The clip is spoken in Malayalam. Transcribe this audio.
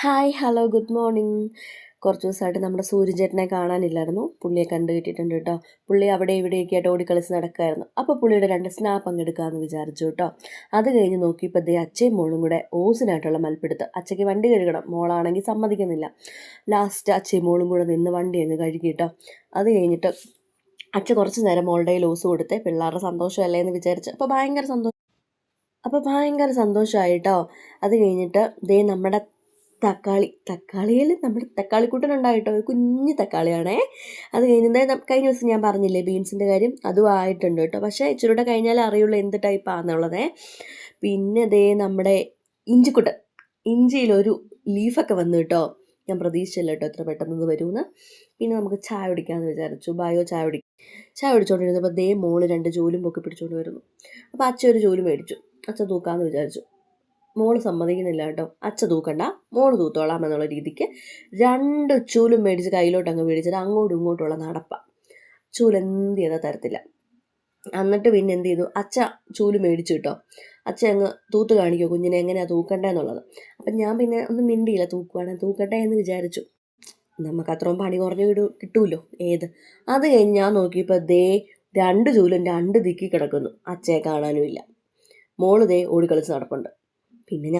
Hi hello good morning. കുറച്ച് ദിവസമായിട്ട് നമ്മുടെ സൂര്യചേട്ടനെ കാണാനില്ലായിരുന്നു. പുള്ളിയെ കണ്ടു കിട്ടിയിട്ടുണ്ട് കേട്ടോ. പുള്ളി അവിടെ ഇവിടെയൊക്കെ ആയിട്ട് ഓടിക്കളിച്ച് നടക്കുമായിരുന്നു. അപ്പോൾ പുള്ളിയുടെ 2 സ്നാപ്പ് അങ്ങെടുക്കാമെന്ന് വിചാരിച്ചു കേട്ടോ. അത് കഴിഞ്ഞ് നോക്കിയപ്പോൾ ദേ അച്ഛയും മോളും കൂടെ ഓസിനായിട്ടുള്ള മൽപ്പിടുത്തം. അച്ഛയ്ക്ക് വണ്ടി കഴുകണം, മോളാണെങ്കിൽ സമ്മതിക്കുന്നില്ല. ലാസ്റ്റ് അച്ഛയും മോളും കൂടെ നിന്ന് വണ്ടി അങ്ങ് കഴുകി കേട്ടോ. അത് കഴിഞ്ഞിട്ട് അച്ഛൻ കുറച്ച് നേരം മോളുടെ കയ്യിൽ ഓസ് കൊടുത്തേ പിള്ളേരുടെ സന്തോഷമല്ലേ എന്ന് വിചാരിച്ച് അപ്പോൾ ഭയങ്കര സന്തോഷമായിട്ടോ. അത് കഴിഞ്ഞിട്ട് ദേ നമ്മുടെ തക്കാളിയിൽ നമ്മുടെ തക്കാളിക്കൂട്ടനുണ്ടായിട്ടോ, ഒരു കുഞ്ഞ് തക്കാളിയാണേ. അത് കഴിഞ്ഞ ദിവസം ഞാൻ പറഞ്ഞില്ലേ ബീൻസിൻ്റെ കാര്യം, അതും ആയിട്ടുണ്ട് കേട്ടോ. പക്ഷേ ഇച്ചിരൂടെ കഴിഞ്ഞാലേ അറിയുള്ളൂ എന്ത് ടൈപ്പാണെന്നുള്ളതേ. പിന്നെ ദേ നമ്മുടെ ഇഞ്ചിക്കുട്ടൻ, ഇഞ്ചിയിലൊരു ലീഫൊക്കെ വന്നു കേട്ടോ. ഞാൻ പ്രതീക്ഷിച്ചില്ല കേട്ടോ എത്ര പെട്ടെന്ന് ഇത് വരുമെന്ന്. പിന്നെ നമുക്ക് ചായ കുടിക്കാമെന്ന് വിചാരിച്ചു. ചായ കുടിച്ചുകൊണ്ടിരുന്നപ്പോൾ ദേ മോള് 2 ചൂലും പൊക്കി പിടിച്ചുകൊണ്ട് വരുന്നു. അപ്പോൾ അച്ഛൻ ഒരു ചൂല് മേടിച്ചു. അച്ഛൻ തൂക്കാമെന്ന് വിചാരിച്ചു. മോള് സമ്മതിക്കുന്നില്ല കേട്ടോ. അച്ഛൻ തൂക്കണ്ട, മോള് തൂത്തോളാം എന്നുള്ള രീതിക്ക് 2 ചൂലും മേടിച്ച് കയ്യിലോട്ട് അങ്ങ് മേടിച്ചിട്ട് അങ്ങോട്ടും ഇങ്ങോട്ടുള്ള നടപ്പ. ചൂല് എന്ത് ചെയ്താൽ തരത്തില്ല. എന്നിട്ട് പിന്നെ എന്ത് ചെയ്തു, അച്ഛ ചൂല് മേടിച്ചു കേട്ടോ. അച്ഛൻ അങ്ങ് തൂത്ത് കാണിക്കുമോ കുഞ്ഞിനെ എങ്ങനെയാണ് തൂക്കണ്ടേന്നുള്ളത്. അപ്പം ഞാൻ പിന്നെ ഒന്നും മിണ്ടിയില്ല. തൂക്കട്ടെ എന്ന് വിചാരിച്ചു. നമുക്ക് അത്രയും പണി കുറഞ്ഞ് കിട്ടുമല്ലോ ഏത്. അത് കഴിഞ്ഞ് ഞാൻ നോക്കിയപ്പോൾ ദേ 2 ചൂലും 2 ദിക്കി കിടക്കുന്നു. അച്ഛയെ കാണാനുമില്ല. മോള് ദേ ഓടിക്കളിച്ച് നടപ്പുണ്ട്. പിന്നെ